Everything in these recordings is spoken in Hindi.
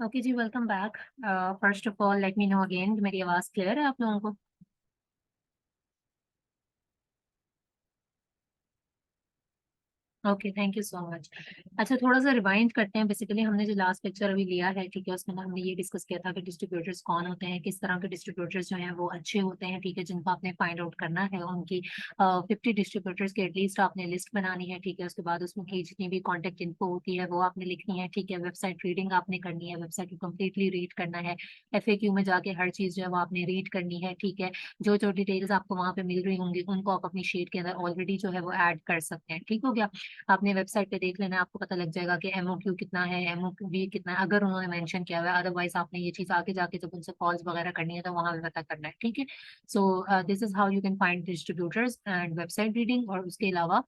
ओके जी, welcome back. First of all let me know again, मेरी आवाज़ क्लियर है आप लोगों को? Okay, thank you so much. अच्छा, थोड़ा सा रिवाइंड करते हैं। बेसिकली हमने जो लास्ट लेक्चर अभी लिया है, ठीक है, उसमें हमने ये डिस्कस किया था कि डिस्ट्रीब्यूटर्स कौन होते हैं, किस तरह के डिस्ट्रीब्यूटर्स जो हैं वो अच्छे होते हैं, ठीक है, जिनको आपने फाइंड आउट करना है। उनकी 50 डिस्ट्रीब्यूटर्स की एटलीस्ट आपने लिस्ट बनानी है, ठीक है। उसके बाद उसमें की जितनी भी कॉन्टेक्ट इन्फो होती है वो आपने लिखनी है, ठीक है। वेबसाइट रीडिंग आपने करनी है, वेबसाइट को कम्प्लीटली रीड करना है। FAQ में जाके हर चीज़ जो है वो आपने रीड करनी है, ठीक है। जो जो डिटेल्स आपको वहाँ पे मिल रही होंगी उनको आप अपनी शीट के अंदर ऑलरेडी जो है वो ऐड कर सकते हैं, ठीक हो गया। आपने वेबसाइट पे देख लेना है, आपको पता लग जाएगा कि MOQ कितना है, MOV कितना है, अगर उन्होंने मेंशन किया हुआ है। अदरवाइज आपने ये चीज आगे जाके जब उनसे कॉल्स वगैरह करनी है तो वहां पे पता करना है, ठीक है। So this is how you can find distributors and website reading. और उसके अलावा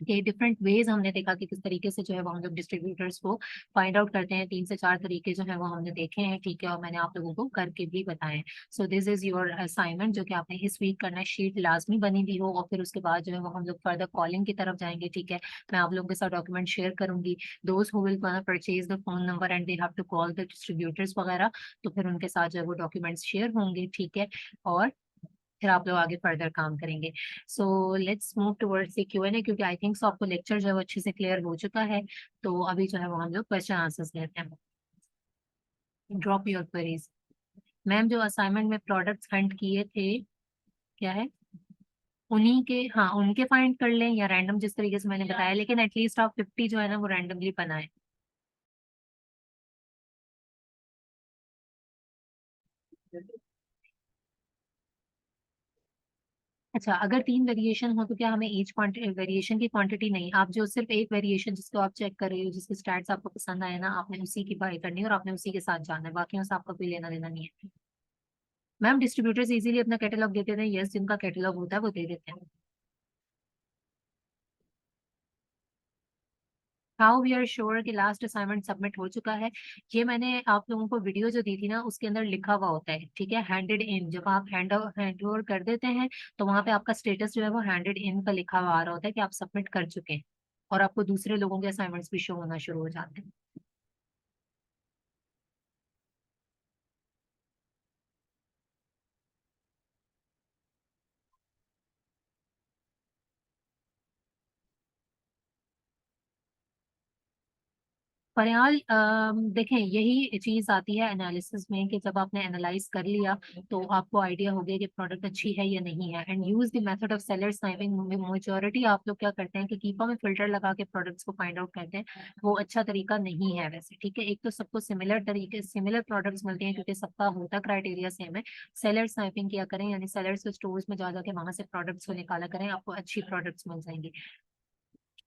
के डिफरेंट वेज हमने देखा कि किस तरीके से जो है वो हम लोग डिस्ट्रीब्यूटर्स को फाइंड आउट करते हैं। 3 से 4 तरीके जो है वो हमने देखे हैं, ठीक है, और मैंने आप लोगों को करके भी बताए। So this is your assignment जो कि आपने इस वीक करना है। शीट लाजमी बनी भी हो, और फिर उसके बाद जो है वो हम लोग फर्दर कॉलिंग की तरफ जाएंगे, ठीक है। मैं आप लोगों के साथ डॉक्यूमेंट शेयर करूंगी। Those who will purchase the phone number and they have to call the distributors वगैरह, तो फिर उनके साथ जो है वो डॉक्यूमेंट्स शेयर होंगे, ठीक है। और फिर आप लोग आगे फर्दर काम करेंगे। So let's move towards the Q&A, क्योंकि आई थिंक सो आपको लेक्चर जो है वो अच्छे से क्लियर हो चुका है। तो अभी जो है वो हम लोग क्वेश्चन आंसर्स लेते हैं। Drop your queries. मैम, जो असाइनमेंट में प्रोडक्ट्स हंट किए थे, क्या है, उन्हीं के, हाँ, उनके फाइंड कर लें या रैंडम, जिस तरीके से मैंने बताया, लेकिन एटलीस्ट आप 50 जो है ना वो रैंडमली बनाए। अच्छा, अगर 3 वेरिएशन हो तो क्या हमें ईच वेरिएशन की क्वांटिटी नहीं, आप जो सिर्फ एक वेरिएशन जिसको आप चेक कर रहे हो, जिसके स्टैट्स आपको पसंद आए ना, आपने उसी की बाय करनी है और आपने उसी के साथ जाना है, बाकियों से आपका कोई लेना देना नहीं है। मैम, डिस्ट्रीब्यूटर्स इजीली अपना कैटलॉग दे देते हैं, यस, जिनका कैटलॉग होता है वो दे देते हैं। हाउ वी आर श्योर कि लास्ट असाइनमेंट सबमिट हो चुका है? ये मैंने आप लोगों को वीडियो जो दी थी ना उसके अंदर लिखा हुआ होता है, ठीक है। हैंडेड इन, जब आप हैंड ओवर कर देते हैं तो वहां पे आपका स्टेटस जो है वो हैंडेड इन का लिखा हुआ आ रहा होता है कि आप सबमिट कर चुके हैं, और आपको दूसरे लोगों के असाइनमेंट्स भी शो होना शुरू हो जाते हैं। फरयाल, देखें, यही चीज आती है एनालिसिस में कि जब आपने एनालाइज कर लिया तो आपको आइडिया हो गया कि प्रोडक्ट अच्छी है या नहीं है। And use the method of seller sniping. Majority आप लोग क्या करते हैं कि कीपा में फिल्टर लगा के प्रोडक्ट्स को फाइंड आउट करते हैं। वो अच्छा तरीका नहीं है वैसे, ठीक है। एक तो सबको सिमिलर तरीके सिमिलर प्रोडक्ट्स मिलते हैं क्योंकि सबका होता क्राइटेरिया सेम है। सेलर स्नाइपिंग किया करें, यानी सेलर्स के स्टोर्स में जा जाके वहां से प्रोडक्ट्स को निकाला करें, आपको अच्छी प्रोडक्ट्स मिल जाएंगी।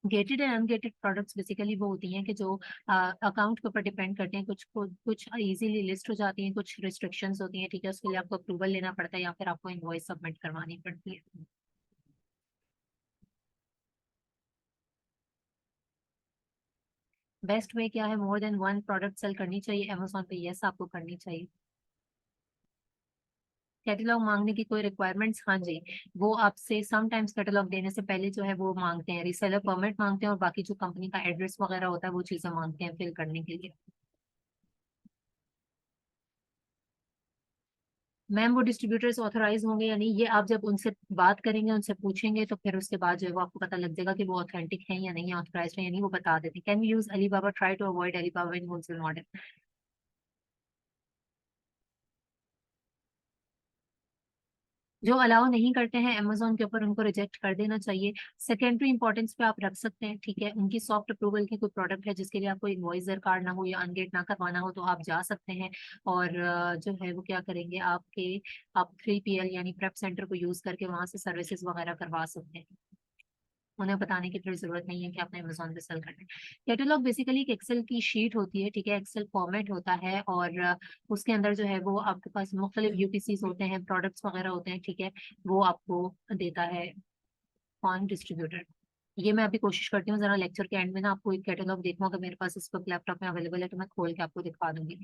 Gated and ungated products basically वो होती हैं कि जो अकाउंट के ऊपर डिपेंड करते हैं। कुछ इजीली लिस्ट हो जाती हैं, कुछ रिस्ट्रिक्शंस होती हैं, ठीक है। उसके लिए आपको अप्रूवल लेना पड़ता है या फिर आपको इनवॉइस सबमिट करवानी पड़ती है। बेस्ट वे क्या है? More than one product sale करनी चाहिए अमेजोन पे, यस, आपको करनी चाहिए। कैटलॉग मांगने की कोई रिक्वायरमेंट्स? हाँ जी, वो आपसे समटाइम्स कैटलॉग देने से पहले जो है वो मांगते हैं, रीसेलर परमिट मांगते हैं, और बाकी जो कंपनी का एड्रेस वगैरह होता है वो चीजें मांगते हैं फिल करने के लिए। मैम, वो डिस्ट्रीब्यूटर्स ऑथराइज होंगे या नहीं, ये आप जब उनसे बात करेंगे, उनसे पूछेंगे, तो फिर उसके बाद जो है वो आपको पता लग जाएगा कि वो ऑथेंटिक है या नहीं, ऑथराइज है या नहीं, वो बता देते हैं। Can we use Alibaba? Try to avoid Alibaba in wholesale model. जो अलाउ नहीं करते हैं अमेजोन के ऊपर, उनको रिजेक्ट कर देना चाहिए। सेकेंडरी इंपॉर्टेंस पे आप रख सकते हैं, ठीक है। उनकी सॉफ्ट अप्रूवल की कोई प्रोडक्ट है जिसके लिए आपको इनवॉइसर कार्ड ना हो या अनगेट ना करवाना हो तो आप जा सकते हैं। और जो है वो क्या करेंगे, आप 3PL यानी प्रेप सेंटर को यूज करके वहां से सर्विसेज वगैरह करवा सकते हैं। उन्हें बताने की फिर जरूरत नहीं है कि आपने अमेजोन पे सेल करना है। कैटलॉग बेसिकली एक एक्सेल की शीट होती है, ठीक है। एक्सेल फॉर्मेट होता है, और उसके अंदर जो है वो आपके पास मुख्तलिफ UPCs होते हैं, प्रोडक्ट्स वगैरह होते हैं, ठीक है। वो आपको देता है कौन? डिस्ट्रीब्यूटर। ये मैं अभी कोशिश करती हूँ जरा लेक्चर के एंड में ना आपको एक कैटलॉग देखूँ, अगर मेरे पास इस वक्त लैपटॉप में अवेलेबल है तो मैं खोल के आपको दिखा दूंगी।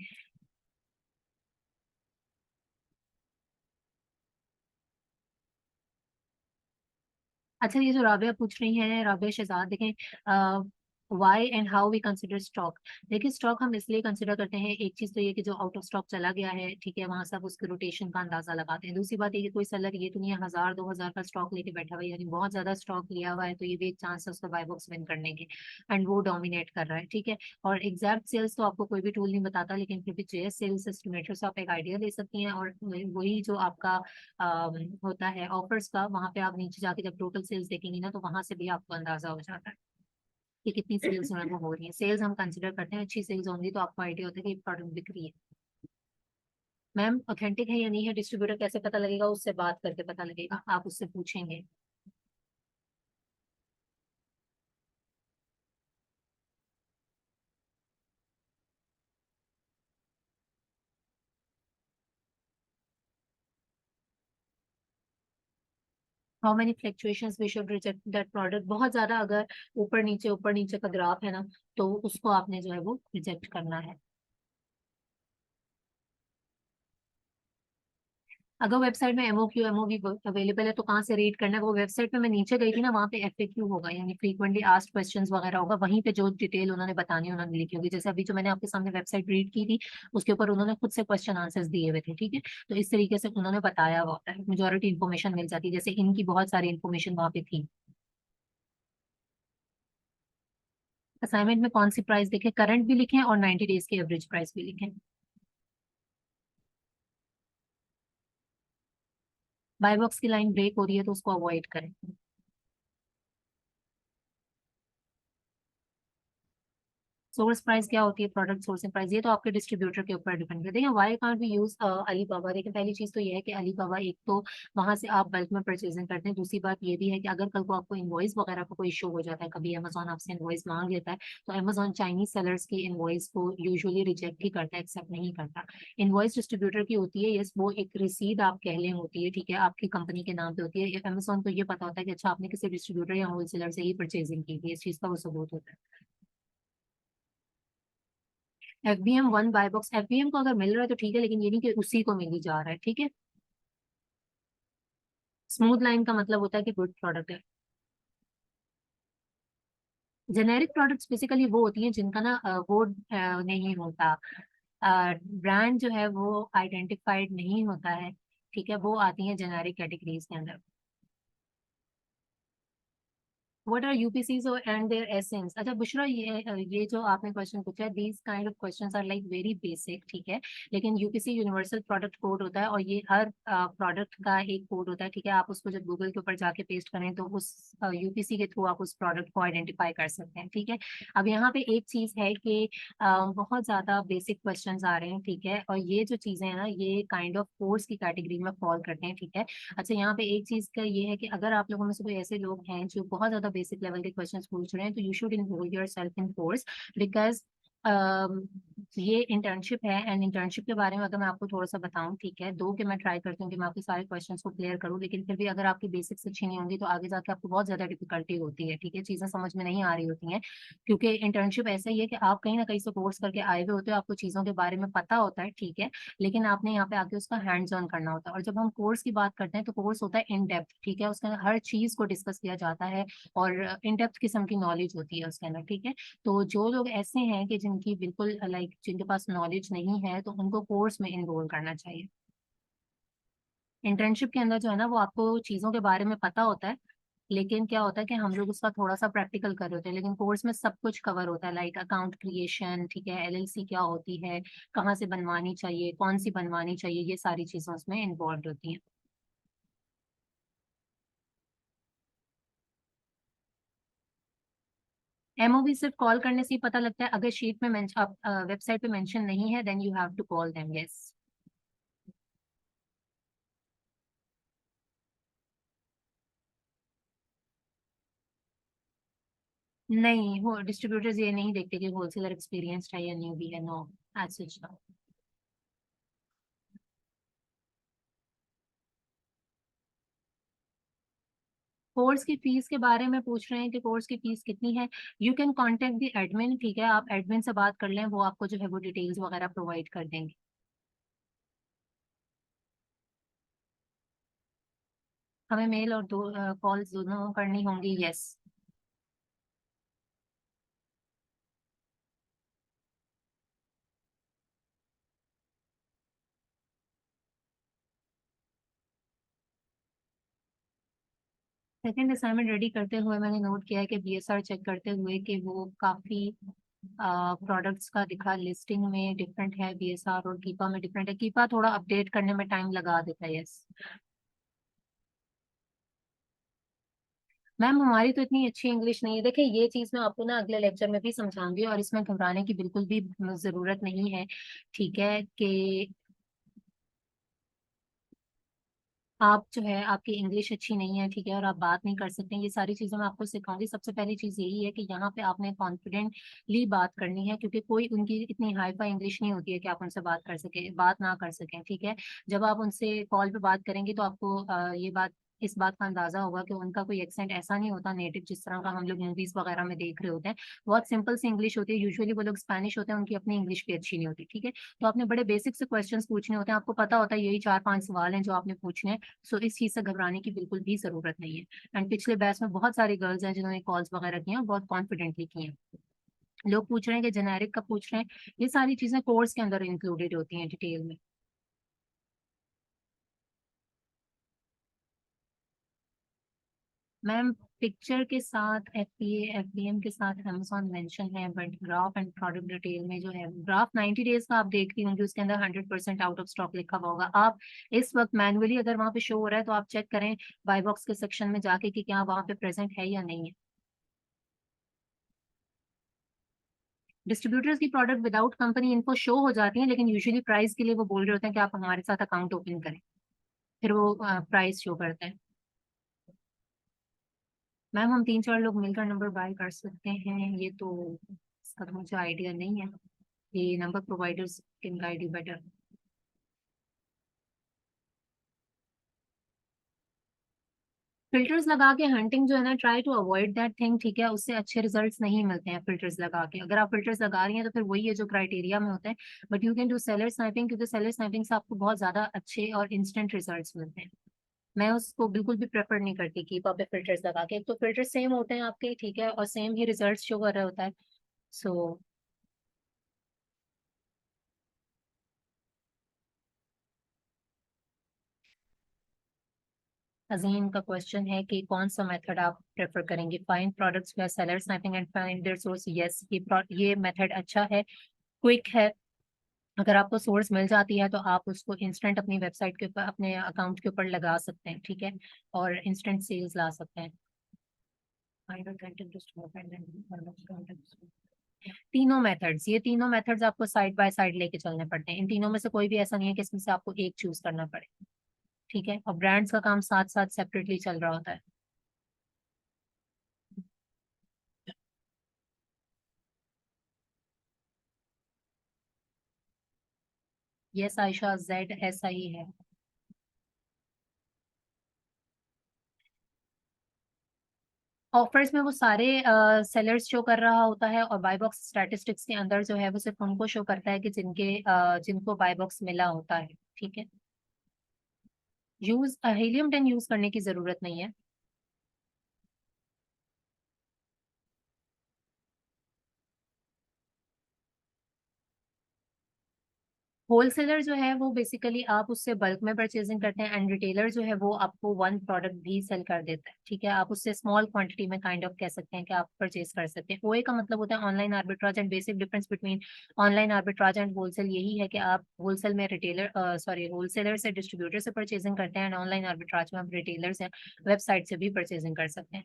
अच्छा, ये जो राबिया पूछ रही है, राबिया शहजाद, देखें, why and how we consider stock. देखिए स्टॉक हम इसलिए कंसिडर करते हैं, एक चीज तो ये कि जो आउट ऑफ स्टॉक चला गया है, ठीक है, वहां से आप उसके रोटेशन का अंदाजा लगाते हैं। दूसरी बात ये कि कोई सेलर ये तो नहीं है 1000 2000 का स्टॉक लेके बैठा हुआ है, यानी बहुत ज्यादा स्टॉक लिया हुआ है, तो ये भी एक चांस है उसका बाय बॉक्स विन करने के, एंड वो डोमिनेट कर रहा है, ठीक है। और एग्जैक्ट सेल्स तो आपको कोई भी टूल नहीं बताता, लेकिन फिर भी जेएस सेल्स एस्टिमेटर से आप एक आइडिया ले सकती हैं, और वही जो आपका होता है ऑफर्स का, वहां पे आप नीचे जाके जब टोटल सेल्स देखेंगे ना, तो वहां से भी आपको अंदाजा हो जाता है कि कितनी सेल्स जो है वो हो रही है। सेल्स हम कंसिडर करते हैं, अच्छी सेल्स होंगी तो आपको आइडिया होता है कि प्रोडक्ट बिक रही है। मैम ऑथेंटिक है या नहीं है डिस्ट्रीब्यूटर कैसे पता लगेगा, उससे बात करके पता लगेगा, आप उससे पूछेंगे। How many fluctuations we should reject that product, बहुत ज्यादा अगर ऊपर नीचे का ग्राफ है ना, तो उसको आपने जो है वो रिजेक्ट करना है। अगर वेबसाइट में एमओक्यू एमओवी अवेलेबल है तो कहाँ से रीड करना है, वो वेबसाइट पे मैं नीचे गई थी ना, वहाँ पे एफएक्यू होगा, यानी फ्रीक्वेंटली आस्क्ड क्वेश्चंस वगैरह होगा, वहीं पे जो डिटेल उन्होंने बतानी उन्होंने लिखी होगी। जैसे अभी जो मैंने आपके सामने वेबसाइट रीड की थी, उसके ऊपर उन्होंने खुद से क्वेश्चन आंसर्स दिए हुए थे, ठीक है। तो इस तरीके से उन्होंने बताया हुआ होता है, मेजोरिटी इन्फॉर्मेशन मिल जाती है, जैसे इनकी बहुत सारी इन्फॉर्मेशन वहाँ पे थी। असाइनमेंट में कौन सी प्राइस लिखे, करंट भी लिखें और 90 डेज की एवरेज प्राइस भी लिखें। बाय बॉक्स की लाइन ब्रेक हो रही है तो उसको अवॉइड करें। सोर्स प्राइस क्या होती है, प्रोडक्ट सोर्सिंग प्राइस, ये तो आपके डिस्ट्रीब्यूटर के ऊपर डिपेंड करता है। देखिए why can't be use Alibaba, देखिए पहली चीज तो ये है कि अलीबाबा एक तो वहां से आप बल्क में परचेजिंग करते हैं, दूसरी बात ये भी है कि अगर कल को आपको इनवॉइस वगैरह का कोई इशू हो जाता है, कभी अमेजोन आपसे इनवॉइस मांग लेता है, तो अमेजोन चाइनीज सेलर्स की इनवॉइस को यूजुअली रिजेक्ट ही करता है, एक्सेप्ट नहीं करता। इनवॉइस डिस्ट्रीब्यूटर की होती है, यस, वो एक रिसीट आप कह लें होती है, ठीक है, आपकी कंपनी के नाम पे होती है। अमेजोन को ये पता होता है कि अच्छा आपने किसी डिस्ट्रीब्यूटर या होलसेलर से ही परचेजिंग की थी, इस चीज का वो सबूत होता है। FBM one by box, FBM को अगर मिल रहा है तो ठीक है, लेकिन ये नहीं कि उसी को मिल ही जा रहा है, ठीक है। स्मूथ लाइन का मतलब होता है कि गुड प्रोडक्ट है। जेनेरिक प्रोडक्ट्स बेसिकली वो होती हैं जिनका ना वो नहीं होता, ब्रांड जो है वो आइडेंटिफाइड नहीं होता है, ठीक है, वो आती है जेनेरिक कैटेगरीज के अंदर। What are UPCs and their essence. अच्छा बुशरा, ये जो आपने क्वेश्चन पूछा है, these kind of questions are like very basic, ठीक है, लेकिन यूपीसी यूनिवर्सल प्रोडक्ट कोड होता है, और ये हर प्रोडक्ट का एक कोड होता है, ठीक है। आप उसको जब गूगल के ऊपर जाके पेस्ट करें तो उस यूपीसी के थ्रू आप उस प्रोडक्ट को आइडेंटिफाई कर सकते हैं, ठीक है। अब यहाँ पे एक चीज है कि बहुत ज्यादा बेसिक क्वेश्चंस आ रहे हैं, ठीक है, और ये जो चीजें हैं ना, ये काइंड ऑफ कोर्स की कैटेगरी में फॉल करते हैं, ठीक है। अच्छा यहाँ पे एक चीज का ये है कि अगर आप लोगों में से कोई ऐसे लोग हैं जो बहुत ज्यादा बेसिक लेवल के क्वेश्चंस पूछ रहे हैं, तो you should enroll yourself in course, because ये इंटर्नशिप है, एंड इंटर्नशिप के बारे में अगर मैं आपको थोड़ा सा बताऊं, ठीक है, दो कि मैं ट्राई करती हूँ कि मैं आपके सारे क्वेश्चंस को क्लियर करूँ, लेकिन फिर भी अगर आपकी बेसिक्स अच्छी नहीं होंगी तो आगे जाके आपको बहुत ज्यादा डिफिकल्टी होती है, ठीक है, चीजें समझ में नहीं आ रही होती हैं। क्योंकि इंटर्नशिप ऐसा ही है कि आप कहीं ना कहीं से कोर्स करके आए हुए होते हो, आपको चीजों के बारे में पता होता है, ठीक है, लेकिन आपने यहाँ पे आके उसका हैंड्स ऑन करना होता है। और जब हम कोर्स की बात करते हैं तो कोर्स होता है इन डेप्थ, ठीक है, उसके अंदर हर चीज को डिस्कस किया जाता है, और इन डेप्थ किस्म की नॉलेज होती है उसके अंदर, ठीक है। तो जो लोग ऐसे हैं कि जिनकी बिल्कुल लाइक जिनके पास नॉलेज नहीं है, तो उनको कोर्स में इनरोल करना चाहिए। इंटर्नशिप के अंदर जो है ना, वो आपको चीजों के बारे में पता होता है, लेकिन क्या होता है कि हम लोग उसका थोड़ा सा प्रैक्टिकल कर रहे होते हैं, लेकिन कोर्स में सब कुछ कवर होता है, लाइक अकाउंट क्रिएशन, ठीक है, एलएलसी क्या होती है, कहाँ से बनवानी चाहिए, कौन सी बनवानी चाहिए, ये सारी चीजें उसमें इन्वॉल्व होती हैं। एमओवी सिर्फ कॉल करने से ही पता लगता है, अगर शीट में आप वेबसाइट पे मेंशन नहीं है, then you have to call them, yes. नहीं, वो डिस्ट्रीब्यूटर्स ये नहीं देखते कि होलसेलर एक्सपीरियंस्ड है या न्यू भी है, नो, एज सच। कोर्स की फीस के बारे में पूछ रहे हैं कि कोर्स की फीस कितनी है। You can contact the admin, ठीक है, आप एडमिन से बात कर लें, वो आपको जो है वो डिटेल्स वगैरह प्रोवाइड कर देंगे। हमें मेल और दो कॉल्स दोनों करनी होंगी, यस। सेकंड असाइनमेंट रेडी करते हुए मैंने नोट किया है कि बीएसआर चेक करते हुए कि वो काफ़ी प्रोडक्ट्स का दिखा, लिस्टिंग में डिफरेंट है बीएसआर और कीपा में डिफरेंट है। कीपा थोड़ा अपडेट करने में टाइम लगा देता है। यस मैम, हमारी तो इतनी अच्छी इंग्लिश नहीं है। देखिए, ये चीज़ मैं आपको ना अगले लेक्चर में भी समझाऊंगी और इसमें घबराने की बिल्कुल भी ज़रूरत नहीं है। ठीक है कि आप जो है, आपकी इंग्लिश अच्छी नहीं है, ठीक है, और आप बात नहीं कर सकते, ये सारी चीज़ें मैं आपको सिखाऊंगी। सबसे पहली चीज़ यही है कि यहाँ पे आपने कॉन्फिडेंटली बात करनी है, क्योंकि कोई उनकी इतनी हाई फाई इंग्लिश नहीं होती है कि आप उनसे बात ना कर सकें। ठीक है, जब आप उनसे कॉल पे बात करेंगे तो आपको ये बात, इस बात का अंदाजा होगा कि उनका कोई एक्सेंट ऐसा नहीं होता नेटिव, जिस तरह का हम लोग मूवीज वगैरह में देख रहे होते हैं। बहुत सिंपल सी इंग्लिश होती है। यूजुअली वो लोग स्पेनिश होते हैं, उनकी अपनी इंग्लिश भी अच्छी नहीं होती। ठीक है, तो आपने बड़े बेसिक से क्वेश्चंस पूछने होते हैं। आपको पता होता है यही 4-5 सवाल हैं जो आपने पूछने हैं। सो इस चीज से घबराने की बिल्कुल भी जरूरत नहीं है। एंड पिछले बैच में बहुत सारी गर्ल्स हैं जिन्होंने कॉल्स वगैरह की हैं और बहुत कॉन्फिडेंटली की हैं। लोग पूछ रहे हैं कि जेनेरिक का पूछ रहे हैं, ये सारी चीजें कोर्स के अंदर इंक्लूडेड होती हैं डिटेल में। मैम, पिक्चर के साथ एफपीए एफडीएम के साथ अमेजोन मेंशन है, but graph and product detail में जो है, ग्राफ 90 डेज का आप देखती होंगी, उसके अंदर 100% आउट ऑफ स्टॉक लिखा हुआ होगा। आप इस वक्त मैनुअली अगर वहां पे शो हो रहा है तो आप चेक करें बाय बॉक्स के सेक्शन में जाके कि क्या वहां पे प्रेजेंट है या नहीं है। डिस्ट्रीब्यूटर्स की प्रोडक्ट विदाउट कंपनी इनको शो हो जाती है, लेकिन यूजुअली प्राइस के लिए वो बोल रहे होते हैं कि आप हमारे साथ अकाउंट ओपन करें, फिर वो प्राइस शो करते हैं। मैम, हम 3-4 लोग मिलकर नंबर बाय कर सकते हैं, ये तो इसका तो मुझे आइडिया नहीं है। ये number providers can guide you better. Filters लगा के हंटिंग जो है ना, try to avoid that thing. ठीक है, उससे अच्छे रिजल्ट्स नहीं मिलते हैं फिल्टर्स लगा के। अगर आप फिल्टर्स लगा रही हैं तो फिर वही है जो क्राइटेरिया में होता है। But you can do seller snapping, क्योंकि सेलर स्नैपिंग से आपको बहुत ज्यादा अच्छे और इंस्टेंट रिजल्ट्स मिलते हैं। मैं उसको बिल्कुल भी प्रेफर नहीं करती कि पे फिल्टर्स लगा के। एक तो फिल्टर सेम होते हैं आपके, ठीक है, और सेम ही रिजल्ट शो कर रहा होता है। सो अजीम का क्वेश्चन है कि कौन सा मेथड आप प्रेफर करेंगे, फाइंड प्रोडक्ट्स या seller snapping and find their source. Yes, ये मेथड अच्छा है, क्विक है। अगर आपको सोर्स मिल जाती है तो आप उसको इंस्टेंट अपनी वेबसाइट के ऊपर, अपने अकाउंट के ऊपर लगा सकते हैं। ठीक है, और इंस्टेंट सेल्स ला सकते हैं। तीनों मेथड्स, ये तीनों मेथड्स आपको साइड बाय साइड लेके चलने पड़ते हैं। इन तीनों में से कोई भी ऐसा नहीं है कि इसमें से आपको एक चूज करना पड़े। ठीक है, और ब्रांड्स का काम साथ साथ सेपरेटली चल रहा होता है। यस आयशा, जेड ऐसा ही है। ऑफर्स में वो सारे सेलर्स शो कर रहा होता है, और बाय बॉक्स स्टैटिस्टिक्स के अंदर जो है वो सिर्फ उनको शो करता है कि जिनको बाय बॉक्स मिला होता है। ठीक है, यूज हीलियम 10 यूज करने की जरूरत नहीं है। होलसेलर जो है वो बेसिकली आप उससे बल्क में परचेजिंग करते हैं, एंड रिटेलर जो है वो आपको वन प्रोडक्ट भी सेल कर देता है। ठीक है, आप उससे स्मॉल क्वांटिटी में काइंड ऑफ कह सकते हैं कि आप परचेज कर सकते हैं। ओए का मतलब होता है online arbitrage, and basic difference between online arbitrage and wholesale यही है कि आप होलसेल में होलसेलर से, डिस्ट्रीब्यूटर से परचेजिंग करते हैं, एंड ऑनलाइन आर्बिट्राज में आप रिटेलर से, वेबसाइट से भी परचेजिंग कर सकते हैं।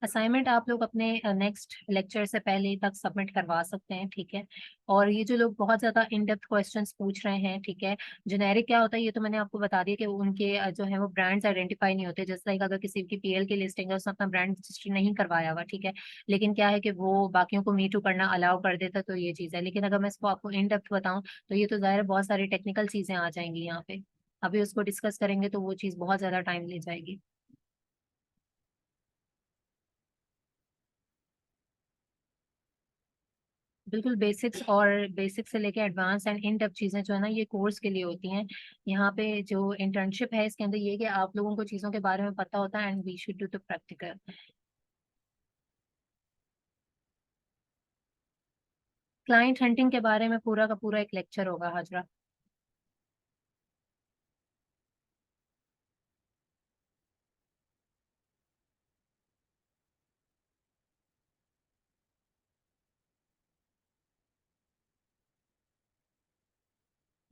असाइनमेंट आप लोग अपने नेक्स्ट लेक्चर से पहले तक सबमिट करवा सकते हैं। ठीक है, और ये जो लोग बहुत ज्यादा इन डेप्थ क्वेश्चंस पूछ रहे हैं, ठीक है, जेनेरिक क्या होता है ये तो मैंने आपको बता दिया कि उनके जो है वो ब्रांड्स आइडेंटिफाई नहीं होते। जैसे लाइक अगर किसी की पीएल की लिस्टिंग है, उसने अपना ब्रांड रजिस्टर नहीं करवाया हुआ, ठीक है, लेकिन क्या है कि वो बाकियों को मी टू करना अलाउ कर देता, तो ये चीज़ है। लेकिन अगर मैं इसको आपको इन डेप्थ बताऊं तो ये तो जाहिर है बहुत सारी टेक्निकल चीजें आ जाएंगी यहाँ पे। अभी उसको डिस्कस करेंगे तो वो चीज़ बहुत ज्यादा टाइम ले जाएगी। बिल्कुल बेसिक्स, और बेसिक से लेके एडवांस एंड इन डेप्थ चीजें जो है ना, ये कोर्स के लिए होती हैं। यहाँ पे जो इंटर्नशिप है इसके अंदर ये है कि आप लोगों को चीजों के बारे में पता होता है, and we should do the practical. Client hunting के बारे में पूरा का पूरा एक लेक्चर होगा Hajra.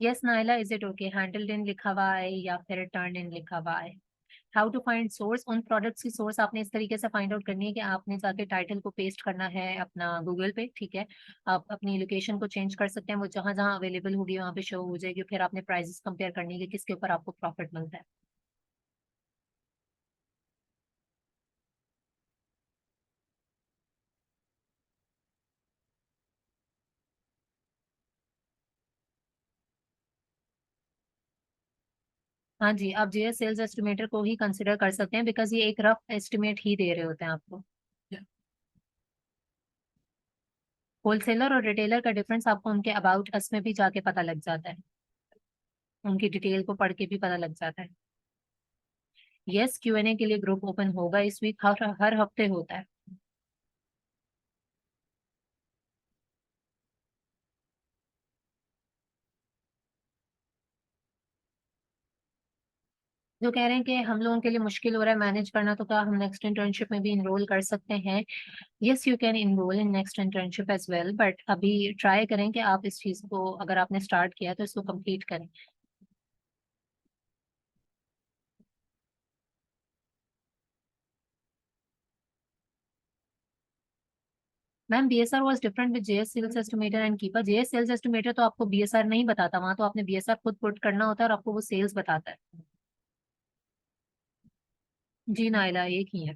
Yes Naila, is it okay handled in लिखा हुआ है या फिर टर्न इन लिखा हुआ है? हाउ टू फाइंड सोर्स, उन प्रोडक्ट्स की सोर्स आपने इस तरीके से फाइंड आउट करनी है कि आपने जाके टाइटल को पेस्ट करना है अपना गूगल पे, ठीक है। आप अपनी लोकेशन को चेंज कर सकते हैं, वो जहां जहां अवेलेबल होगी वहां पे शो हो जाएगी, फिर आपने प्राइसेस कंपेयर करनी है कि किसके ऊपर आपको प्रॉफिट मिलता है। हाँ जी, आप जेएस सेल्स एस्टिमेटर को ही कंसिडर कर सकते हैं, बिकॉज ये एक रफ एस्टिमेट ही दे रहे होते हैं आपको। होलसेलर और रिटेलर का डिफरेंस आपको उनके अबाउट अस में भी जाके पता लग जाता है, उनकी डिटेल को पढ़ के भी पता लग जाता है। यस, क्यूएनए के लिए ग्रुप ओपन होगा इस वीक, हर हर हफ्ते होता है। जो कह रहे हैं कि हम लोगों के लिए मुश्किल हो रहा है मैनेज करना, तो क्या हम नेक्स्ट इंटर्नशिप में भी इनरोल कर सकते हैं? Yes, you can enroll in next internship as well, but अभी ट्राई करें कि आप इस चीज़ को, अगर आपने स्टार्ट किया तो इसको कंप्लीट करें। Ma'am, BSR was different with JS sales estimator and keeper. JS sales estimator तो आपको बीएसआर नहीं बताता, वहां तो आपने बीएसआर खुद पुट करना होता है और आपको वो सेल्स बताता है। जी नाइला, एक ही है।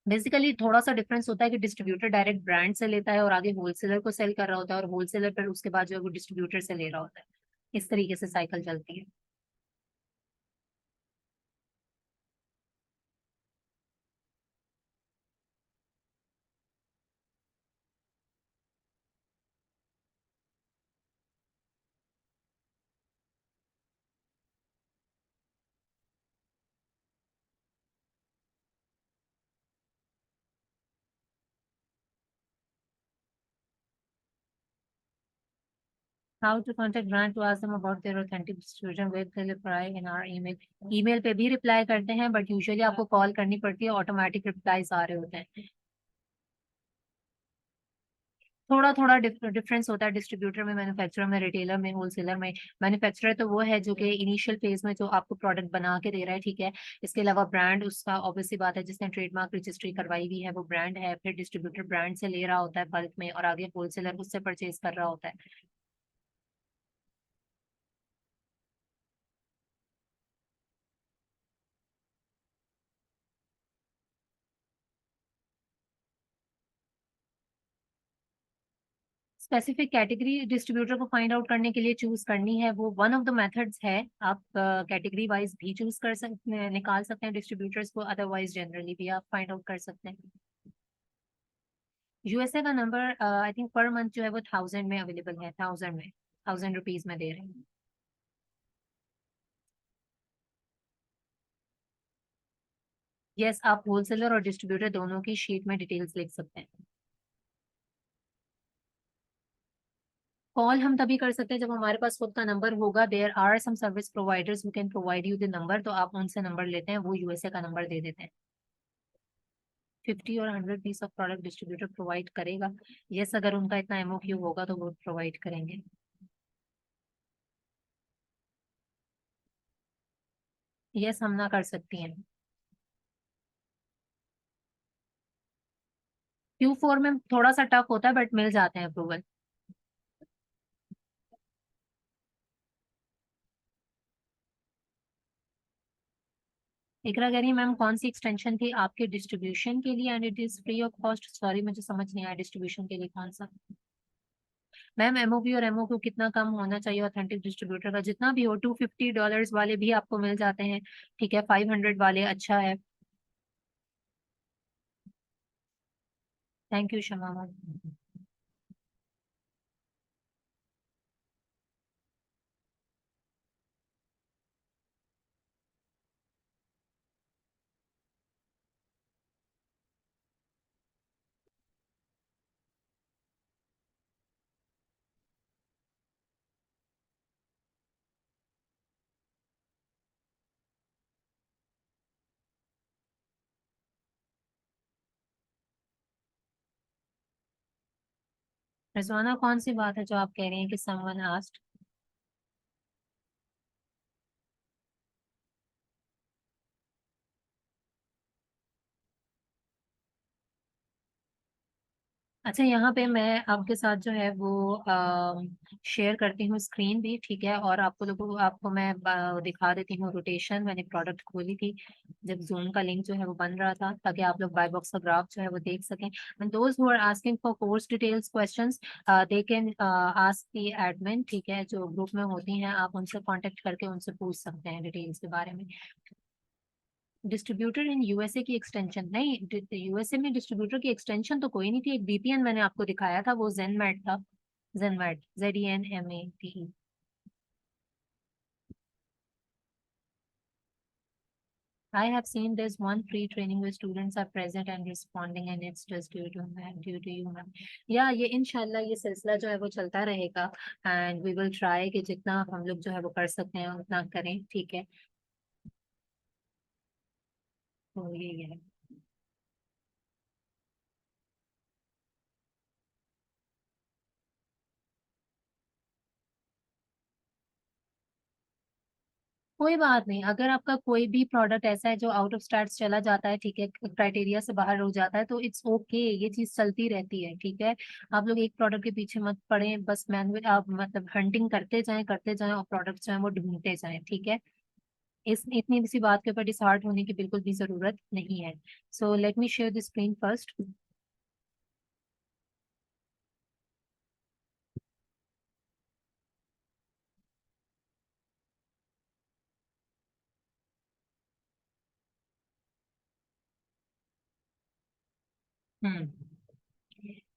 बेसिकली थोड़ा सा डिफरेंस होता है कि डिस्ट्रीब्यूटर डायरेक्ट ब्रांड से लेता है और आगे होलसेलर को सेल कर रहा होता है, और होलसेलर फिर उसके बाद जो है वो डिस्ट्रीब्यूटर से ले रहा होता है। इस तरीके से साइकिल चलती है। How to contact brand to ask them about their authentic distribution, web they reply in our email. Email पे भी रिप्लाई करते हैं, बट यूजुअली आपको कॉल करनी पड़ती है, ऑटोमेटिक रिप्लाईज आ रहे होते हैं। थोड़ा थोड़ा डिफरेंस होता है डिस्ट्रीब्यूटर में, मैन्युफैक्चरर में, रिटेलर में, होलसेलर में। मैन्युफैक्चरर तो वो है जो कि इनिशियल फेज में जो आपको प्रोडक्ट बना के दे रहा है, ठीक है। इसके अलावा ब्रांड उसका ऑब्वियसली बात है, जिसने ट्रेडमार्क रजिस्ट्री करवाई हुई है वो ब्रांड है, फिर डिस्ट्रीब्यूटर ब्रांड से ले रहा होता है बल्क में, और आगे होलसेलर उससे परचेज कर रहा होता है। स्पेसिफिक कैटेगरी डिस्ट्रीब्यूटर को फाइंड आउट करने के लिए चूज करनी है, वो वन ऑफ द मेथड्स है। आप कैटेगरी वाइज भी चूज कर सकते हैं, निकाल सकते हैं डिस्ट्रीब्यूटर्स को, अदरवाइज जनरली भी आप फाइंड आउट कर सकते हैं। यूएसए का number I think per month जो है वो 1000 में अवेलेबल है, 1000 में, 1000 रुपीज में दे रहे हैं। यस, आप होलसेलर और डिस्ट्रीब्यूटर दोनों की शीट में डिटेल्स लिख सकते हैं। कॉल हम तभी कर सकते हैं जब हमारे पास खुद का नंबर होगा। There are some service providers who can provide you the number, तो आप उनसे नंबर लेते हैं, वो यूएसए का नंबर दे देते हैं। 50 और 100 piece of product distributor provide करेगा। यस, अगर उनका इतना एमओक्यू होगा तो वो प्रोवाइड करेंगे। यस, हम ना कर सकती हैं। Q4 में थोड़ा सा टफ होता है, बट मिल जाते हैं अप्रूवल। इकरा कह रही है मैम, कौन सी एक्सटेंशन थी आपके डिस्ट्रीब्यूशन के लिए, and it is free of cost? Sorry, मुझे समझ नहीं आया, डिस्ट्रीब्यूशन के लिए कौन सा? मैम, एमओपी और एमओक्यू कितना कम होना चाहिए ऑथेंटिक डिस्ट्रीब्यूटर का? जितना भी हो, $250 वाले भी आपको मिल जाते हैं, ठीक है। 500 वाले अच्छा है। Thank you Shama ma'am. Rizwana, कौन सी बात है जो आप कह रही हैं कि समवन आस्क्ड? अच्छा, यहाँ पे मैं आपके साथ जो है वो शेयर करती हूँ स्क्रीन भी, ठीक है, और आपको मैं दिखा देती हूँ रोटेशन। मैंने प्रोडक्ट खोली थी जब जूम का लिंक जो है वो बन रहा था, ताकि आप लोग बाय बॉक्स का ग्राफ जो है वो देख सकें। And those who are asking for course details questions, they can ask the admin, ठीक है, जो ग्रुप में होती हैं, आप उनसे कांटेक्ट करके उनसे पूछ सकते हैं डिटेल्स के बारे में। डिस्ट्रीब्यूटर इन यूएसए की एक्सटेंशन नहीं, यूएसए में डिस्ट्रीब्यूटर की एक्सटेंशन तो कोई नहीं थी। एक बीपीएन मैंने आपको दिखाया था, वो जेनमैट था। जेनमैट, ZENMATE। I have seen there's one free training where students are present and responding and it's just due to you ma'am। या ये इंशाल्लाह ये सिलसिला जो है वो चलता रहेगा, एंड वी विल ट्राई कि जितना हम लोग जो है वो कर सकते हैं उतना करें, ठीक है। तो ये है। कोई बात नहीं, अगर आपका कोई भी प्रोडक्ट ऐसा है जो आउट ऑफ स्टैट्स चला जाता है, ठीक है, क्राइटेरिया से बाहर हो जाता है, तो इट्स ओके, ये चीज चलती रहती है, ठीक है। आप लोग एक प्रोडक्ट के पीछे मत पड़े, बस मैनुअल आप मतलब हंटिंग करते जाएं और प्रोडक्ट जो है वो ढूंढते जाएं, ठीक है। इस इतनी सी बात के ऊपर डिसहार्ट होने की बिल्कुल भी जरूरत नहीं है। So let me share the screen first. Hmm,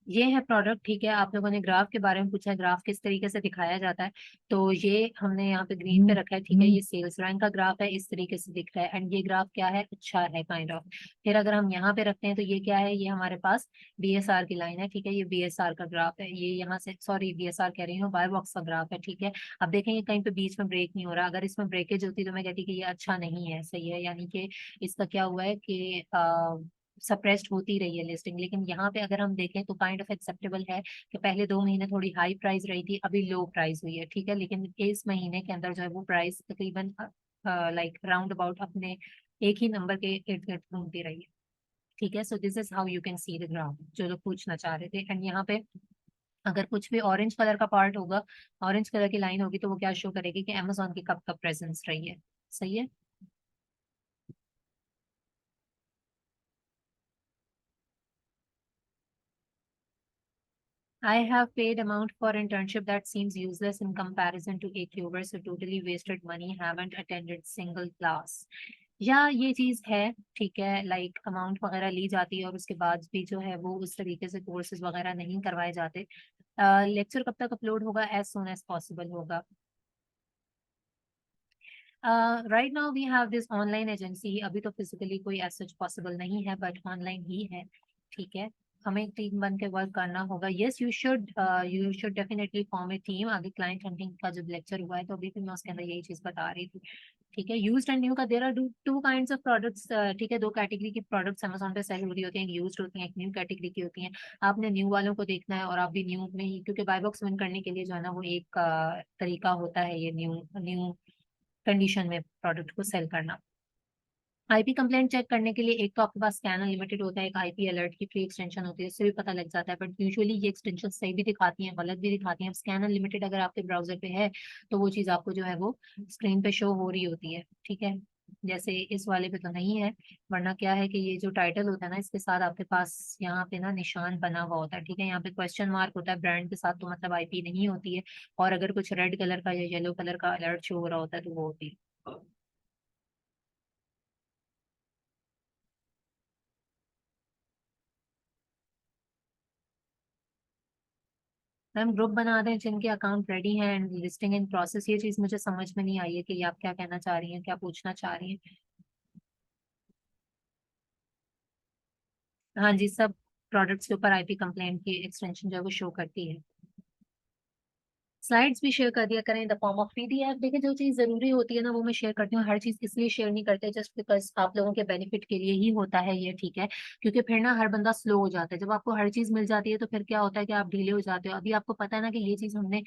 ये है प्रोडक्ट, ठीक है। आप लोगों ने ग्राफ के बारे में पूछा है, ग्राफ किस तरीके से दिखाया जाता है, तो ये हमने यहाँ पे ग्रीन पे रखा है, ठीक है। ये सेल्स रैंक का ग्राफ है, इस तरीके से दिख रहा है, एंड ये ग्राफ क्या है, अच्छा है काइंड ऑफ। फिर अगर हम यहाँ पे रखते हैं तो ये क्या है, ये हमारे पास बीएसआर की लाइन है, ठीक है। ये बीएसआर का ग्राफ है, ये यहाँ से, सॉरी बीएसआर कह रही हूँ, बाय बॉक्स का ग्राफ है, ठीक है। अब देखेंगे कहीं पे बीच में ब्रेक नहीं हो रहा, अगर इसमें ब्रेकेज होती तो मैं कहती कि ये अच्छा नहीं है, सही है, यानी कि इसका क्या हुआ है कि सप्रेस्ड होती रही है लिस्टिंग। लेकिन यहाँ पे अगर हम देखें तो काइंड ऑफ एक्सेप्टेबल है कि पहले 2 महीने थोड़ी हाई प्राइस रही थी, अभी लो प्राइस हुई है, ठीक है। लेकिन इस महीने के अंदर जो है वो प्राइस तकरीबन लाइक राउंड अबाउट अपने एक ही नंबर के इर्द गिर्द घूमती रही है, ठीक है। So this is how you can see the graph, जो लोग पूछना चाह रहे थे। एंड यहाँ पे अगर कुछ भी ऑरेंज कलर का पार्ट होगा, ऑरेंज कलर की लाइन होगी, तो वो क्या शो करेगी कि अमेजोन की कब कब प्रेजेंस रही है, सही है। I have paid amount for internship that seems useless in comparison to AQver, so totally wasted money, haven't attended single class। या ये चीज है, ठीक है, लाइक अमाउंट वगैरह ली जाती है और उसके बाद भी जो है वो उस तरीके से कोर्सेज वगैरह नहीं करवाए जाते। लेक्चर कब तक अपलोड होगा? एज सुन एज पॉसिबल होगा। Right now we have this online agency, अभी तो फिजिकली कोई एज सच पॉसिबल नहीं है, बट ऑनलाइन ही है, ठीक है। हमें एक टीम बन के वर्क करना होगा। Yes, you should definitely form A team. आगे क्लाइंट हंटिंग का जब लेक्चर हुआ है तो अभी भी मैं उसके अंदर यही चीज बता रही थी, ठीक है। यूज्ड एंड न्यू का there are two kinds of products, ठीक है। दो कैटेगरी की प्रोडक्ट्स अमेजोन पे सेल हो रही होती हैं, यूज्ड होती हैं, एक न्यू कैटेगरी की होती हैं। आपने न्यू वालों को देखना है, और आप भी न्यू में ही, क्योंकि बाय बॉक्स विन करने के लिए जो है ना वो एक तरीका होता है ये न्यू न्यू कंडीशन में प्रोडक्ट को सेल करना। आईपी कंप्लेंट चेक करने के लिए एक तो आपके पास स्कैन अनलिमिटेड होता है, एक आईपी अलर्ट की फ्री एक्सटेंशन होती है, उससे भी पता लग जाता है। बट यूजुअली ये एक्सटेंशन सही भी दिखाती हैं, गलत भी दिखाती हैं। स्कैन अनलिमिटेड अगर आपके ब्राउजर पे है तो वो चीज़ आपको जो है वो स्क्रीन पे शो हो रही होती है, ठीक है। जैसे इस वाले पे तो नहीं है, वरना क्या है कि ये जो टाइटल होता है ना, इसके साथ आपके पास यहाँ पे ना निशान बना हुआ होता है, ठीक है। यहाँ पे क्वेश्चन मार्क होता है ब्रांड के साथ, तो मतलब आईपी नहीं होती है। और अगर कुछ रेड कलर का या येलो कलर का अलर्ट शो हो रहा होता है तो वो होती है। मैम ग्रुप बना दें जिनके अकाउंट रेडी हैं एंड लिस्टिंग इन प्रोसेस, ये चीज़ मुझे समझ में नहीं आई है कि ये आप क्या कहना चाह रही हैं, क्या पूछना चाह रही हैं। हाँ जी, सब प्रोडक्ट्स के ऊपर आईपी कंप्लेंट की एक्सटेंशन जो है वो शो करती है। स्लाइड्स भी शेयर कर दिया करें in the form of PDF. देखिए जो चीज़ ज़रूरी होती है ना वो मैं शेयर करती हूँ, हर चीज़ इसलिए शेयर नहीं करते जस्ट बिकॉज आप लोगों के बेनिफिट के लिए ही होता है ये, ठीक है। क्योंकि फिर ना हर बंदा स्लो हो जाता है, जब आपको हर चीज़ मिल जाती है तो फिर क्या होता है कि आप ढीले हो जाते हो। अभी आपको पता है ना कि ये चीज़ हमने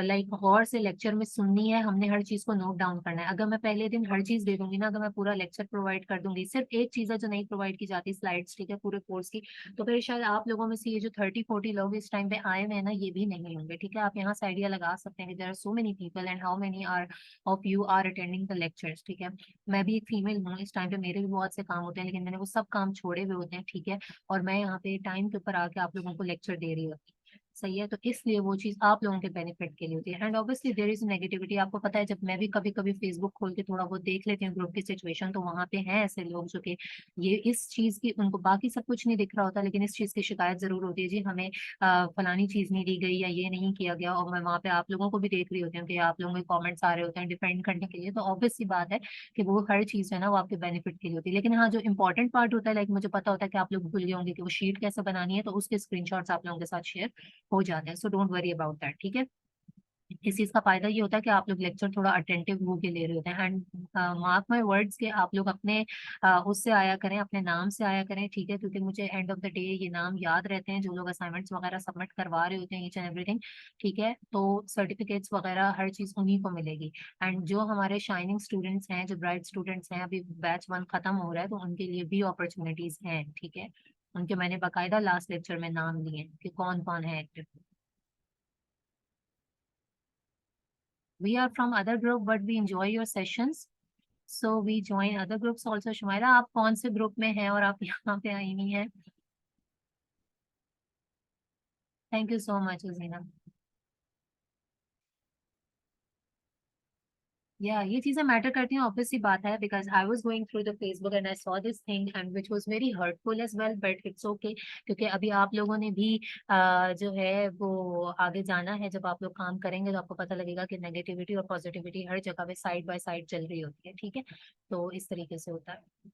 लाइक गौर से लेक्चर में सुननी है, हमने हर चीज़ को नोट डाउन करना है। अगर मैं पहले दिन हर चीज़ दे दूंगी ना, अगर मैं पूरा लेक्चर प्रोवाइड कर दूंगी, सिर्फ एक चीज़ है जो नहीं प्रोवाइड की जाती, स्लाइड्स, ठीक है, पूरे कोर्स की, तो फिर शायद आप लोगों में से ये जो 30-40 लोग इस टाइम पे आए हुए हैं ना, ये भी नहीं होंगे, ठीक है। आप यहाँ से आइडिया लगा सकते हैं कि there are so many people and how many are of you are attending the lectures, ठीक है। मैं भी एक फीमेल हूँ, इस टाइम पे मेरे भी बहुत से काम होते हैं, लेकिन मैंने वो सब काम छोड़े हुए होते हैं, ठीक है। और मैं यहाँ पे टाइम के ऊपर आके आप लोगों को लेक्चर दे रही होती हूँ, सही है। तो इसलिए वो चीज आप लोगों के बेनिफिट के लिए होती है। And obviously there is negativity, आपको पता है, जब मैं भी कभी कभी फेसबुक खोल के थोड़ा बहुत देख लेती हूँ ग्रुप की सिचुएशन, तो वहां पे हैं ऐसे लोग जो कि ये इस चीज की, उनको बाकी सब कुछ नहीं दिख रहा होता, लेकिन इस चीज की शिकायत जरूर होती है, जी हमें फलानी चीज नहीं दी गई या ये नहीं किया गया। और मैं वहां पे आप लोगों को भी देख रही होती हूँ कि आप लोगों के कमेंट्स आ रहे होते हैं डिफेंड करने के लिए, तो ऑब्वियस सी बात है कि वो हर चीज है ना वो आपके बेनिफिट के लिए होती है। लेकिन हाँ, जो इंपॉर्टेंट पार्ट होता है, लाइक मुझे पता होता है कि आप लोग भूल गए होंगे कि वो शीट कैसे बनानी है, तो उसके स्क्रीनशॉट्स आप लोगों के साथ शेयर हो जाते हैं, so don't worry about that, ठीक है। इस चीज का फायदा ये होता है कि आप लोग लेक्चर थोड़ा अटेंटिव होके ले रहे होते हैं। एंड मार्क माय वर्ड्स के आप लोग अपने उससे आया करें, अपने नाम से आया करें, ठीक है, क्योंकि मुझे एंड ऑफ द डे ये नाम याद रहते हैं जो लोग असाइनमेंट्स वगैरह सबमिट करवा रहे होते हैं, ईच एंड एवरीथिंग, ठीक है। तो सर्टिफिकेट्स वगैरह हर चीज उन्हीं को मिलेगी। एंड जो हमारे शाइनिंग स्टूडेंट्स हैं, जो ब्राइट स्टूडेंट्स हैं, अभी बैच 1 खत्म हो रहा है, तो उनके लिए भी अपॉर्चुनिटीज हैं, ठीक है। उनके मैंने बकायदा लास्ट लेक्चर में नाम लिए हैं कि कौन कौन है active. We are from other group, but we enjoy your sessions. So we join other groups also. शुमाइरा, आप कौन से ग्रुप में हैं और आप यहाँ पे आई नहीं है? Thank you so much उजीना। या ये चीजें मैटर करती हैं, ऑब्वियस सी बात है, because I was going through the Facebook and I saw this thing and which was very hurtful as well, but it's okay, क्योंकि अभी आप लोगों ने भी जो है वो आगे जाना है। जब आप लोग काम करेंगे तो आपको पता लगेगा कि नेगेटिविटी और पॉजिटिविटी हर जगह पे साइड बाय साइड चल रही होती है, ठीक है। तो इस तरीके से होता है।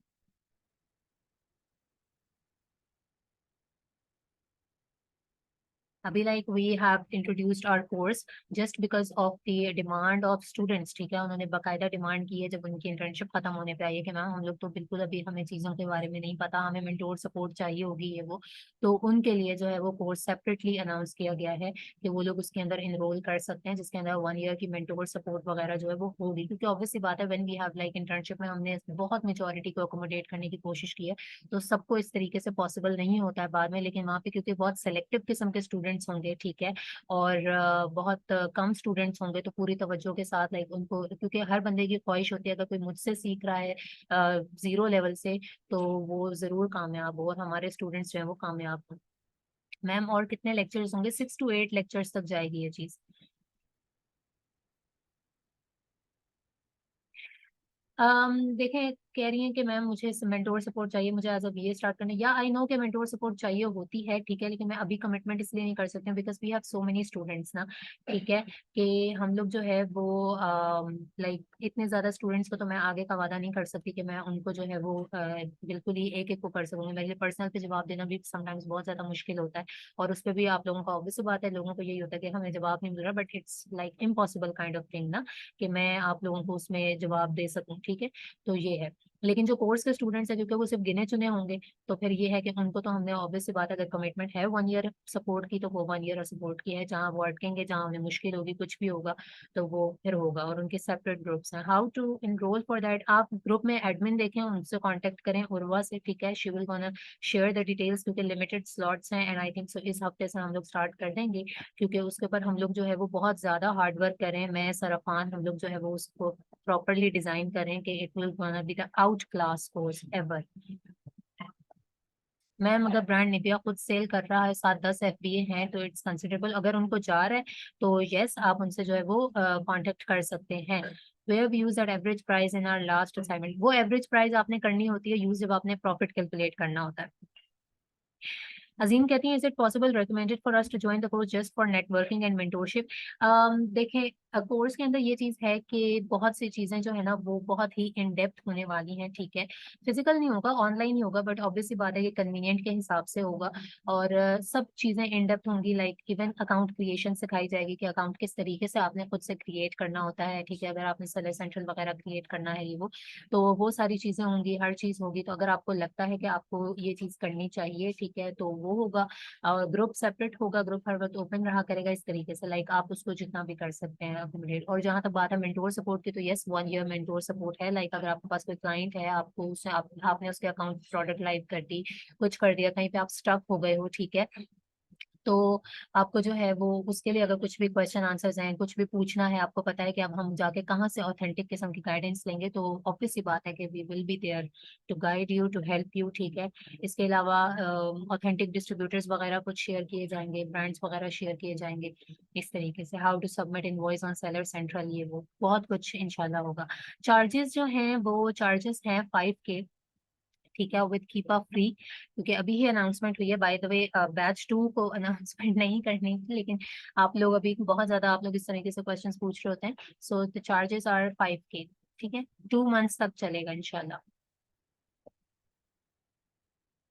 अभी like we have introduced our course just because of the demand of students, ठीक है। उन्होंने बकायदा डिमांड की है जब उनकी इंटर्नशिप खत्म होने पे आई है कि मैम हम लोग तो बिल्कुल अभी हमें चीज़ों के बारे में नहीं पता, हमें मेंटोर सपोर्ट चाहिए होगी ये वो। तो उनके लिए जो है वो कोर्स सेपरेटली अनाउंस किया गया है कि वो लोग उसके अंदर इनरोल कर सकते हैं, जिसके अंदर 1 ईयर की मेंटोर सपोर्ट वगैरह जो है वो होगी। क्योंकि ऑब्वियसली बात है, when we have like internship में हमने बहुत मेजोरिटी को अकोमोडेट करने की कोशिश की है, तो सबको इस तरीके से पॉसिबल नहीं होता है बाद में। लेकिन वहाँ पे क्योंकि बहुत सेलेक्टिव किस्म के स्टूडेंट्स होंगे, ठीक है, और बहुत कम स्टूडेंट्स होंगे, तो पूरी तवज्जो के साथ लाइक उनको, क्योंकि हर बंदे की ख्वाहिश होती है अगर कोई मुझसे सीख रहा है जीरो लेवल से, तो वो जरूर कामयाब हो और हमारे स्टूडेंट्स जो है वो कामयाब हो। मैम और कितने लेक्चर्स होंगे? 6 to 8 लेक्चर्स तक जाएगी ये चीज। देखें, कह रही हैं कि मैम मुझे मेंटोर सपोर्ट चाहिए, मुझे एज अ बीए स्टार्ट करने, या आई नो कि मेंटोर सपोर्ट चाहिए होती है, ठीक है, लेकिन मैं अभी कमिटमेंट इसलिए नहीं कर सकती हूँ because we have so many students ना, ठीक है, कि हम लोग जो है वो लाइक इतने ज्यादा स्टूडेंट्स को तो मैं आगे का वादा नहीं कर सकती कि मैं उनको जो है वो बिल्कुल ही एक एक को कर सकूंगी। मेरे लिए पर्सनल पे जवाब देना भी समटाइम्स बहुत ज्यादा मुश्किल होता है, और उस पर भी आप लोगों का ऑब्वियस बात है, लोगों को यही होता है कि हमें जवाब नहीं मिल रहा, but it's like impossible kind of thing ना कि मैं आप लोगों को उसमें जवाब दे सकूं, ठीक है। तो ये है। लेकिन जो कोर्स के स्टूडेंट्स हैं, क्योंकि वो सिर्फ गिने चुने होंगे, तो फिर ये है कि उनको तो हमने ऑब्वियस सी बात है, अगर कमिटमेंट है 1 ईयर सपोर्ट की, तो वो 1 ईयर सपोर्ट की है। जहाँ वो अटकेंगे, जहाँ उन्हें मुश्किल होगी, कुछ भी होगा, तो वो फिर होगा। और उनके सेपरेट ग्रुप्स हैं। How to enroll for that, आप ग्रुप में एडमिन देखें, उनसे कांटेक्ट करें, उर्वा से, ठीक है। She will gonna share the details, क्योंकि लिमिटेड स्लॉट्स हैं, एंड आई थिंक सो इस हफ्ते से हम लोग स्टार्ट कर देंगे, क्योंकि उसके ऊपर हम लोग जो है वो बहुत ज्यादा हार्ड वर्क करें, मैं सरफान हम लोग जो है वो उसको प्रॉपरली डिजाइन करें कि it will gonna be the out class course ever. Ma'am अगर ब्रांड निविया खुद सेल कर रहा है, 7-10 FBA हैं, तो इट्स कंसिडरेबल। अगर उनको जा रहा है तो यस, आप उनसे जो है वो कांटेक्ट कर सकते हैं। We have used at average price in our last assignment, वो एवरेज प्राइस आपने करनी होती है यूज जब आपने प्रॉफिट कैलकुलेट करना होता है। अजीम कहती हैं, is it possible recommended for us to join the course just for networking and mentorship? देखें, कोर्स के अंदर ये चीज़ है कि बहुत सी चीज़ें जो है ना वो बहुत ही इन डेप्थ होने वाली हैं, ठीक है। फिजिकल नहीं होगा, ऑनलाइन ही होगा, बट ऑब्वियसली बात है कि कन्वीनियंट के हिसाब से होगा। और सब चीज़ें इन डेप्थ होंगी, लाइक इवन अकाउंट क्रिएशन सिखाई जाएगी कि अकाउंट किस तरीके से आपने खुद से क्रिएट करना होता है, ठीक है। अगर आपने सेलर सेंट्रल वगैरह क्रिएट करना है ये वो सारी चीज़ें होंगी, हर चीज़ होगी। तो अगर आपको लगता है कि आपको ये चीज़ करनी चाहिए, ठीक है, तो वो होगा। और ग्रुप सेपरेट होगा, ग्रुप हर वक्त ओपन रहा करेगा इस तरीके से, लाइक आप उसको जितना भी कर सकते हैं अकोमोडेट। और जहाँ तक बात है मेंटोर सपोर्ट की, तो यस 1 ईयर मेंटोर सपोर्ट है। लाइक अगर आपके पास कोई क्लाइंट है, आपको उससे आपने उसके अकाउंट प्रोडक्ट लाइव कर दी, कुछ कर दिया, कहीं पे आप स्टक हो गए हो, ठीक है, तो आपको जो है वो उसके लिए अगर कुछ भी क्वेश्चन आंसर्स हैं, कुछ भी पूछना है, आपको पता है कि अब हम जाके कहाँ से ऑथेंटिक किस्म की गाइडेंस लेंगे, तो ऑब्वियस सी बात है कि we will be there to guide you, to help you, ठीक है। इसके अलावा ऑथेंटिक डिस्ट्रीब्यूटर्स वगैरह कुछ शेयर किए जाएंगे, ब्रांड्स वगैरह शेयर किए जाएंगे, इस तरीके से how to submit invoice on seller central, ये वो बहुत कुछ इंशाल्लाह होगा। चार्जेस जो हैं वो चार्जेस हैं 5K, ठीक है, विद कीपा फ्री, क्योंकि अभी ही अनाउंसमेंट हुई है। बाय द वे बैच 2 को अनाउंसमेंट नहीं करनी थी, लेकिन आप लोग अभी बहुत ज्यादा आप लोग इस तरीके से क्वेश्चंस पूछ रहे होते हैं, so the charges are 5K, ठीक है। 2 मंथ्स तक चलेगा इंशाल्लाह।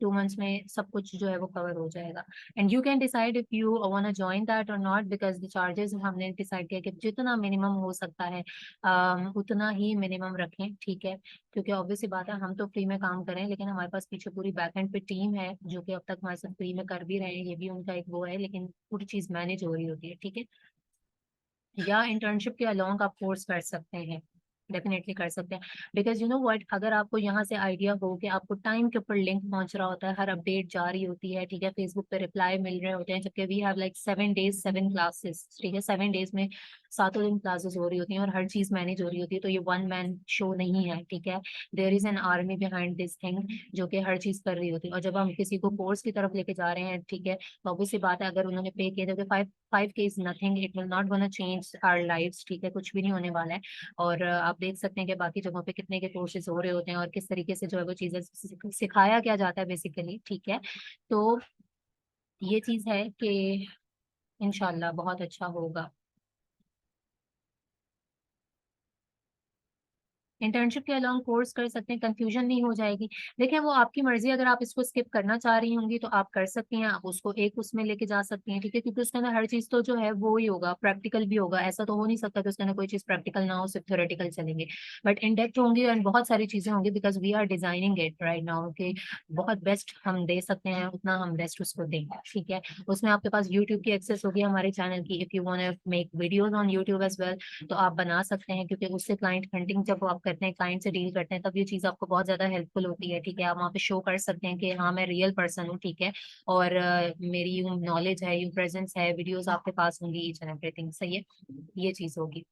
2 मंथ्स में सब कुछ जो है वो कवर हो जाएगा। And you can decide if you want join that और नॉट, बिकॉज द चार्जेस हमने डिसाइड किया कि जितना मिनिमम हो सकता है उतना ही मिनिमम रखें, ठीक है। क्योंकि ऑब्वियसली बात है, हम तो फ्री में काम करें, लेकिन हमारे पास पीछे पूरी बैकएंड पे टीम है जो कि अब तक हमारे साथ फ्री में कर भी रहे हैं, ये भी उनका एक वो है, लेकिन पूरी चीज मैनेज हो रही होती है, ठीक है। या इंटर्नशिप के अलोंग आप कोर्स कर सकते हैं, डेफिनेटली कर सकते हैं। बिकॉज यू नो व्हाट, अगर आपको यहाँ से आइडिया हो कि आपको टाइम के ऊपर लिंक पहुंच रहा होता है, हर अपडेट जा रही होती है, ठीक है, फेसबुक पे रिप्लाई मिल रहे होते हैं, जबकि we have like 7 days 7 classes, ठीक है, 7 days में सातों दिन क्लासेस हो रही होती हैं और हर चीज मैनेज हो रही होती है, तो ये वन मैन शो नहीं है, ठीक है। There is an army behind this thing जो कि हर चीज कर रही होती है। और जब हम किसी को कोर्स की तरफ लेके जा रहे हैं, ठीक है, तो ऑब्वियसली बात है, अगर उन्होंने पे किया तो 5K is nothing, it will not gonna change our lives, ठीक है, कुछ भी नहीं होने वाला है। और आप देख सकते हैं कि बाकी जगहों पे कितने के कोर्सेज हो रहे होते हैं और किस तरीके से जो है वो चीजें सिखाया क्या जाता है बेसिकली, ठीक है। तो ये चीज है कि इंशाल्लाह बहुत अच्छा होगा। इंटर्नशिप के अलावा कोर्स कर सकते हैं, कंफ्यूजन नहीं हो जाएगी। देखिए, वो आपकी मर्जी, अगर आप इसको स्किप करना चाह रही होंगी तो आप कर सकती हैं, आप उसको एक उसमें लेके जा सकती हैं, ठीक है, क्योंकि उसके अंदर हर चीज तो जो है वो ही होगा, प्रैक्टिकल भी होगा। ऐसा तो हो नहीं सकता कि उसके अंदर कोई चीज प्रैक्टिकल ना हो, सिर्फ थ्योरेटिकल चलेंगे, बट इन डेप्थ होंगी और बहुत सारी चीजें होंगी, because we are designing it right now कि बहुत बेस्ट हम दे सकते हैं, उतना हम बेस्ट उसको देंगे, ठीक है। उसमें आपके पास यूट्यूब की एक्सेस होगी हमारे चैनल की, if you want make videos on YouTube as well, तो आप बना सकते हैं, क्योंकि उससे क्लाइंट हंटिंग जब आप करते हैं, क्लाइंट से डील करते हैं, तब ये चीज़ आपको बहुत ज़्यादा हेल्पफुल होती है, ठीक है। आप वहाँ पे शो कर सकते हैं कि हाँ मैं रियल पर्सन हूँ, ठीक है, और मेरी यूँ नॉलेज है, यूँ प्रेजेंस है, वीडियोस आपके पास होंगी, ईच एंड एवरीथिंग, सही है, ये चीज़ होगी।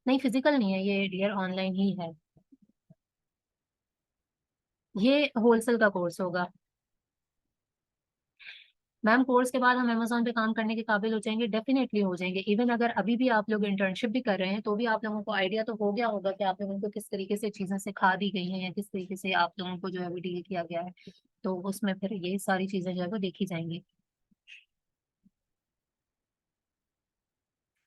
नहीं, फिजिकल नहीं है ये डियर, ऑनलाइन ही है। ये होलसेल का कोर्स होगा मैम। कोर्स के बाद हम अमेजोन पे काम करने के काबिल हो जाएंगे, डेफिनेटली हो जाएंगे। इवन अगर अभी भी आप लोग इंटर्नशिप भी कर रहे हैं, तो भी आप लोगों को आइडिया तो हो गया होगा कि आप लोगों को किस तरीके से चीजें सिखा दी गई हैं या किस तरीके से आप लोगों को जो है वो डील किया गया है, तो उसमें फिर ये सारी चीजें जो है वो देखी जाएंगी।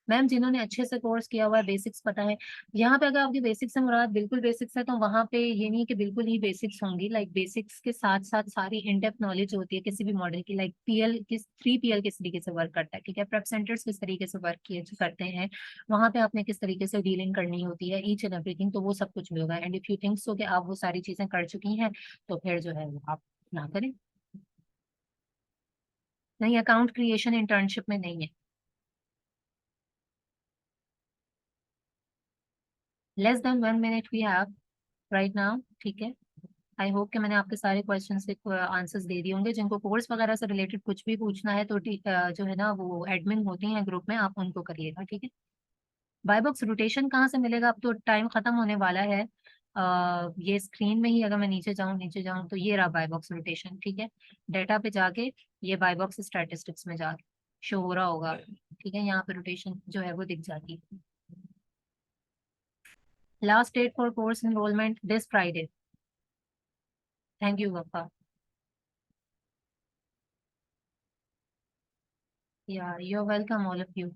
मैम, जिन्होंने अच्छे से कोर्स किया हुआ है, बेसिक्स पता है, यहाँ पे अगर आपकी बेसिक्स से मुराद बिल्कुल बेसिक्स है, तो वहाँ पे ये नहीं कि बिल्कुल ही बेसिक्स होंगी, लाइक बेसिक्स के साथ साथ सारी इन डेप्थ नॉलेज होती है किसी भी मॉडल की, लाइक पीएल किस 3PL किस तरीके से वर्क करता है, ठीक है, प्रेप सेंटर्स किस तरीके से वर्क किए करते हैं, वहाँ पे आपने किस तरीके से डीलिंग करनी होती है, ईच एंड एवरीथिंग, तो वो सब कुछ भी होगा। And if you think so कि आप वो सारी चीजें कर चुकी हैं, तो फिर जो है वो आप ना करें। नहीं, अकाउंट क्रिएशन इंटर्नशिप में नहीं है। Less than 1 minute we have right now, ठीक है। आई होप कि मैंने आपके सारे क्वेश्चंस के आंसर्स दे दिए होंगे। जिनको कोर्स वगैरह से रिलेटेड कुछ भी पूछना है, तो जो है ना वो एडमिन होती हैं ग्रुप में, आप उनको करिएगा, ठीक है। बाय बॉक्स रोटेशन कहाँ से मिलेगा? अब तो टाइम खत्म होने वाला है। ये स्क्रीन में ही अगर मैं नीचे जाऊँ तो ये रहा बाय बॉक्स रोटेशन, ठीक है। डाटा पे जाके ये बाय बॉक्स स्टैटिस्टिक्स में जाके शो हो रहा होगा, ठीक है, यहाँ पे रोटेशन जो है वो दिख जाती है। Last date for course enrollment this Friday. Thank you, Wafa. Yeah, you're welcome, all of you.